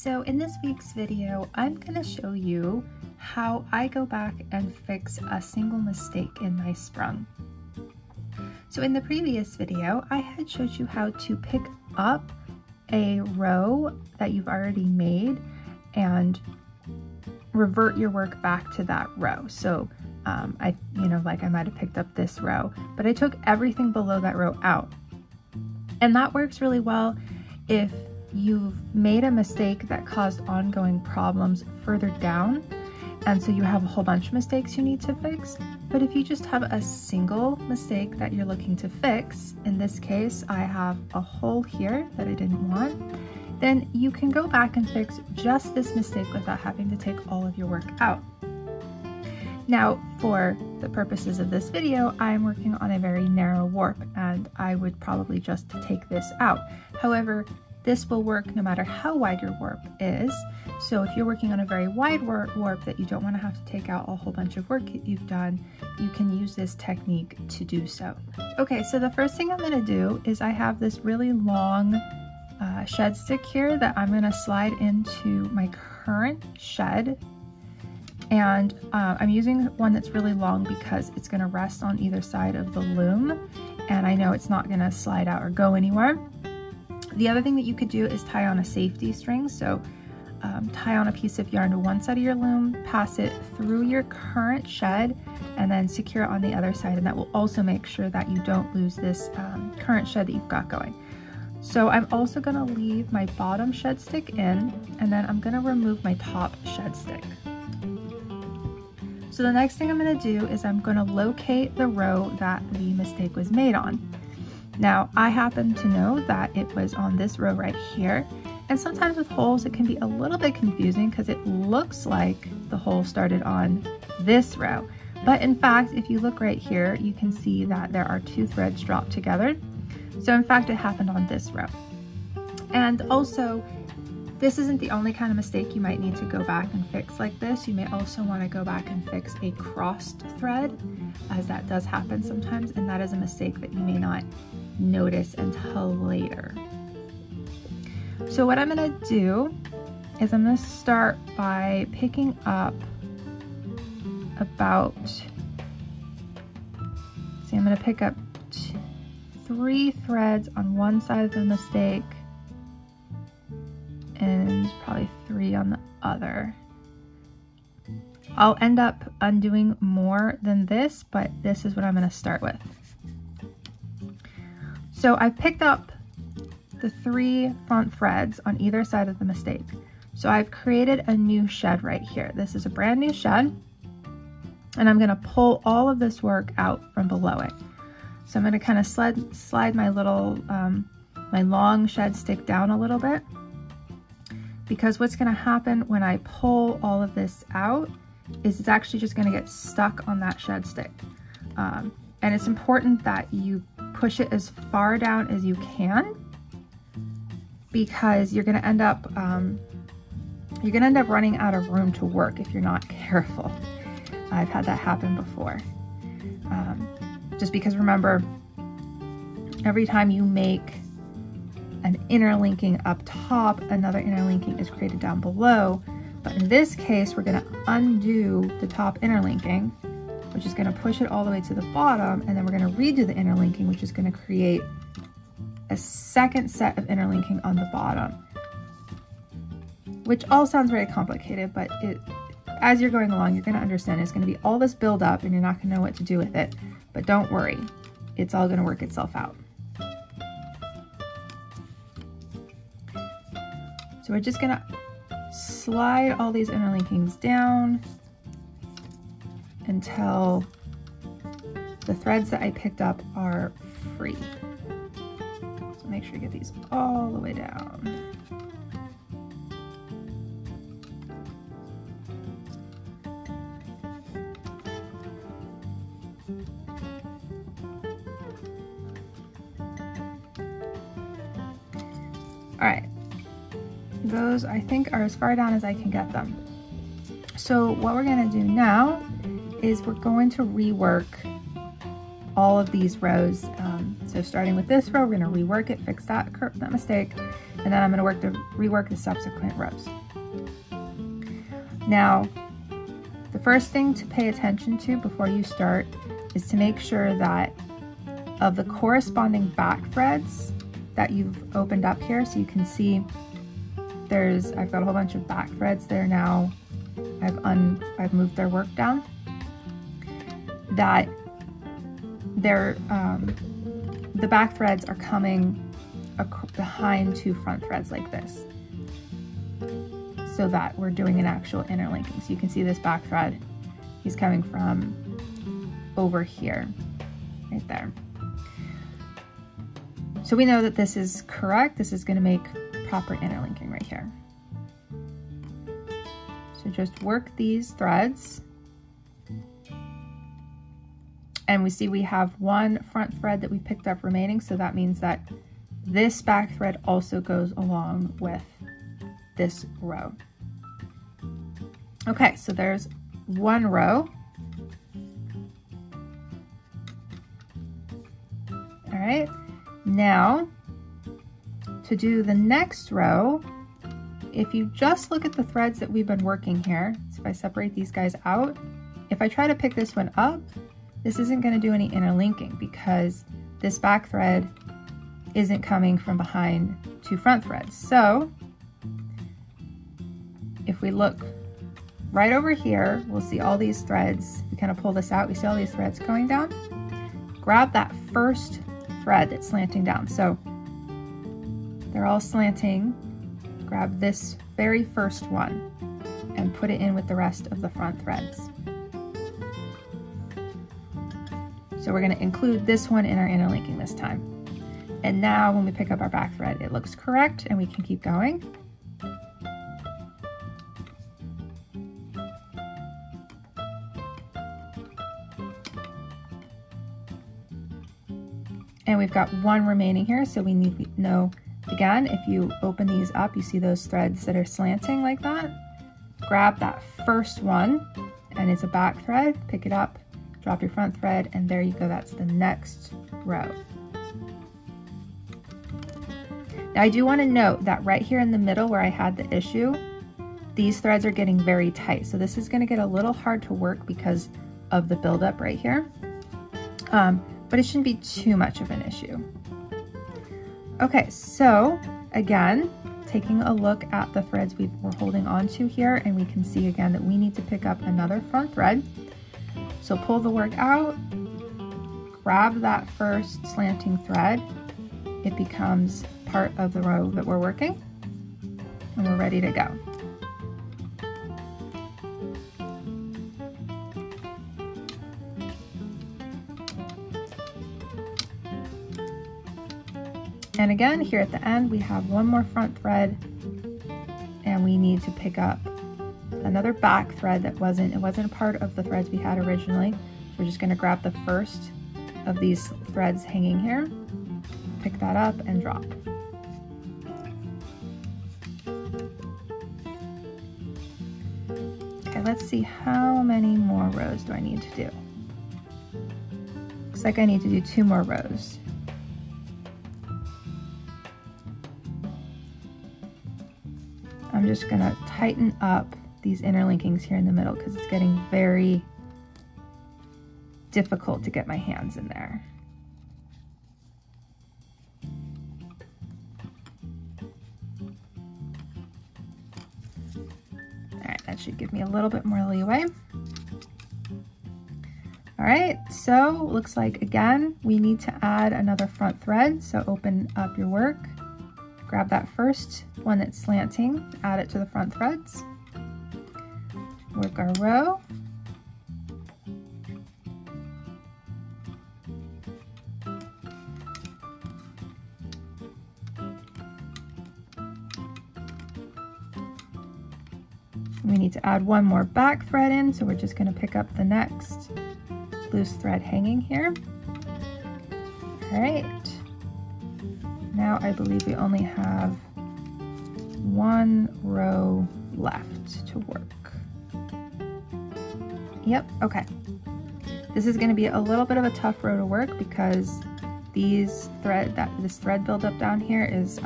So in this week's video, I'm going to show you how I go back and fix a single mistake in my Sprang. So in the previous video, I had showed you how to pick up a row that you've already made and revert your work back to that row. So I might have picked up this row, but I took everything below that row out. And that works really well if you've made a mistake that caused ongoing problems further down, and so you have a whole bunch of mistakes you need to fix. But if you just have a single mistake that you're looking to fix, in this case I have a hole here that I didn't want, then you can go back and fix just this mistake without having to take all of your work out. Now, for the purposes of this video, I'm working on a very narrow warp, and I would probably just take this out. However, this will work no matter how wide your warp is. So if you're working on a very wide warp that you don't want to have to take out a whole bunch of work that you've done, you can use this technique to do so. Okay, so the first thing I'm going to do is I have this really long shed stick here that I'm going to slide into my current shed. And I'm using one that's really long because it's going to rest on either side of the loom, and I know it's not going to slide out or go anywhere. The other thing that you could do is tie on a safety string. So tie on a piece of yarn to one side of your loom, pass it through your current shed, and then secure it on the other side. And that will also make sure that you don't lose this current shed that you've got going. So I'm also going to leave my bottom shed stick in, and then I'm going to remove my top shed stick. So the next thing I'm going to do is I'm going to locate the row that the mistake was made on. Now, I happen to know that it was on this row right here, and sometimes with holes it can be a little bit confusing because it looks like the hole started on this row. But in fact, if you look right here, you can see that there are two threads dropped together. So in fact, it happened on this row. And also, this isn't the only kind of mistake you might need to go back and fix like this. You may also want to go back and fix a crossed thread, as that does happen sometimes, and that is a mistake that you may not notice until later. So what I'm going to do is I'm going to start by picking up about, I'm going to pick up 3 threads on one side of the mistake and probably 3 on the other. I'll end up undoing more than this, but this is what I'm going to start with. So I've picked up the 3 front threads on either side of the mistake. So I've created a new shed right here. This is a brand new shed, and I'm going to pull all of this work out from below it. So I'm going to kind of slide my little, my long shed stick down a little bit, because what's going to happen when I pull all of this out is it's actually just going to get stuck on that shed stick. And it's important that you push it as far down as you can, because you're going to end up running out of room to work if you're not careful. I've had that happen before. Just because, remember, every time you make an interlinking up top, another interlinking is created down below. But in this case, we're going to undo the top interlinking, which is going to push it all the way to the bottom, and then we're going to redo the interlinking, which is going to create a second set of interlinking on the bottom, which all sounds very complicated, but as you're going along, you're going to understand it's going to be all this build up and you're not going to know what to do with it. But don't worry, it's all going to work itself out. So we're just going to slide all these interlinkings down until the threads that I picked up are free. So make sure you get these all the way down. All right, those I think are as far down as I can get them. So what we're going to do now is we're going to rework all of these rows. So starting with this row, we're going to rework it, fix that mistake, and then I'm going to rework the subsequent rows. Now, the first thing to pay attention to before you start is to make sure that of the corresponding back threads that you've opened up here, so you can see I've got a whole bunch of back threads there now. I've moved their work down. That the back threads are coming behind two front threads like this, so that we're doing an actual interlinking. So you can see this back thread, he's coming from over here, right there. So we know that this is correct. This is going to make proper interlinking right here. So just work these threads. And we see we have one front thread that we picked up remaining, so that means that this back thread also goes along with this row. Okay, so there's one row. All right, now to do the next row, if you just look at the threads that we've been working here, so if I separate these guys out, if I try to pick this one up, this isn't going to do any interlinking because this back thread isn't coming from behind two front threads. So if we look right over here, we'll see all these threads. We kind of pull this out, we see all these threads going down. Grab that first thread that's slanting down. So they're all slanting. Grab this very first one and put it in with the rest of the front threads. So we're going to include this one in our interlinking this time. And now when we pick up our back thread, it looks correct and we can keep going. And we've got one remaining here, so we need to know, again, if you open these up, you see those threads that are slanting like that. Grab that first one, and it's a back thread, pick it up, drop your front thread, and there you go, that's the next row. Now I do want to note that right here in the middle where I had the issue, these threads are getting very tight. So this is going to get a little hard to work because of the buildup right here. But it shouldn't be too much of an issue. Okay, so again, taking a look at the threads we're holding on to here, and we can see again that we need to pick up another front thread. So pull the work out, grab that first slanting thread. It becomes part of the row that we're working, and we're ready to go. And again, here at the end, we have one more front thread, and we need to pick up another back thread that wasn't a part of the threads we had originally. So we're just going to grab the first of these threads hanging here, pick that up and drop. Okay, let's see, how many more rows do I need to do? Looks like I need to do 2 more rows. I'm just gonna tighten up these interlinkings here in the middle because it's getting very difficult to get my hands in there. All right, that should give me a little bit more leeway. All right, so looks like again, we need to add another front thread. So open up your work, grab that first one that's slanting, add it to the front threads, work our row, we need to add one more back thread in, so we're just going to pick up the next loose thread hanging here. All right, now I believe we only have 1 row left to work. Yep, okay. This is going to be a little bit of a tough row to work because this thread buildup down here is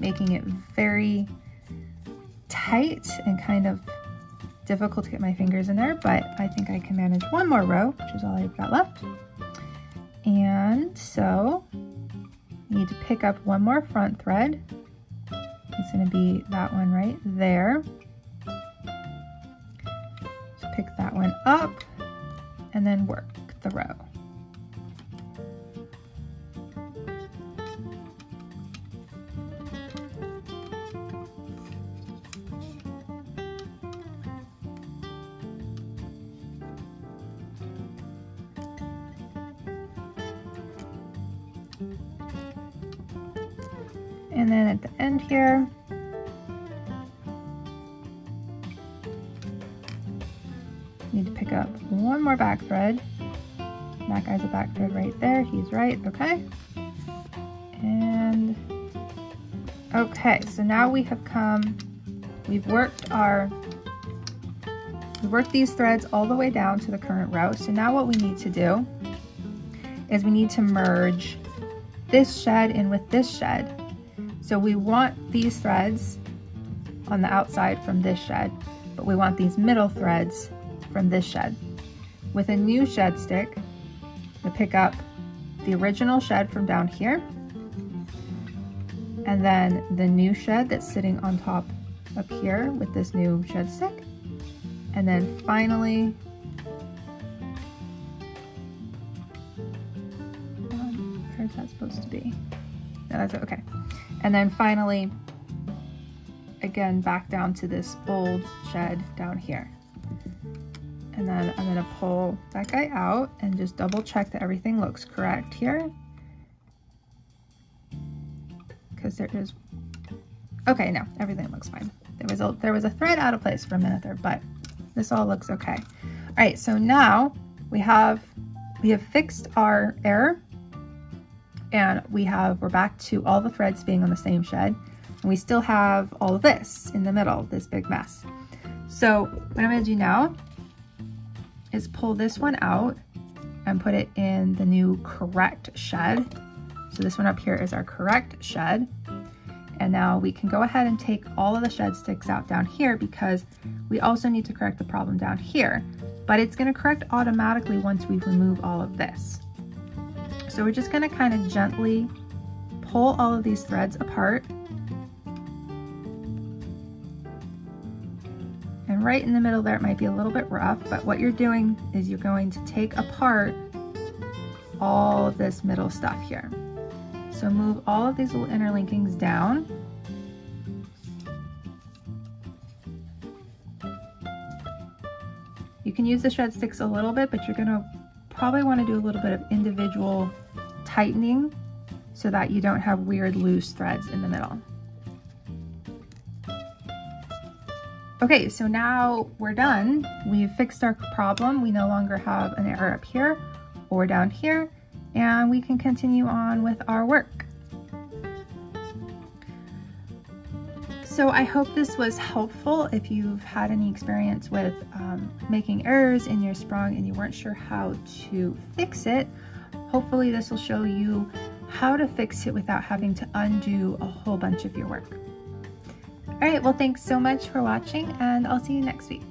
making it very tight and kind of difficult to get my fingers in there, but I think I can manage one more row, which is all I've got left. And so you need to pick up one more front thread. It's going to be that one right there. So pick that one up and then work the row. And then at the end here, need to pick up one more back thread. That guy's a back thread right there. He's right, okay. And okay, so now we have we've worked these threads all the way down to the current row. So now what we need to do is we need to merge this shed in with this shed. So we want these threads on the outside from this shed, but we want these middle threads from this shed. With a new shed stick, we pick up the original shed from down here, and then the new shed that's sitting on top up here with this new shed stick. And then finally, where's that supposed to be? No, that's okay. And then finally, again, back down to this old shed down here. And then I'm gonna pull that guy out and just double check that everything looks correct here. Because there is, okay, no, everything looks fine. There was a thread out of place for a minute there, but this all looks okay. All right, so now we have fixed our error, and we're back to all the threads being on the same shed, and we still have all of this in the middle, this big mess. So what I'm gonna do now is pull this one out and put it in the new correct shed. So this one up here is our correct shed. And now we can go ahead and take all of the shed sticks out down here, because we also need to correct the problem down here, but it's gonna correct automatically once we remove all of this. So we're just gonna kind of gently pull all of these threads apart. And right in the middle there, it might be a little bit rough, but what you're doing is you're going to take apart all of this middle stuff here. So move all of these little interlinkings down. You can use the shed sticks a little bit, but you're gonna probably wanna do a little bit of individual tightening so that you don't have weird loose threads in the middle. Okay, so now we're done. We've fixed our problem. We no longer have an error up here or down here, and we can continue on with our work. So I hope this was helpful. If you've had any experience with making errors in your Sprang and you weren't sure how to fix it, hopefully this will show you how to fix it without having to undo a whole bunch of your work. All right, well, thanks so much for watching, and I'll see you next week.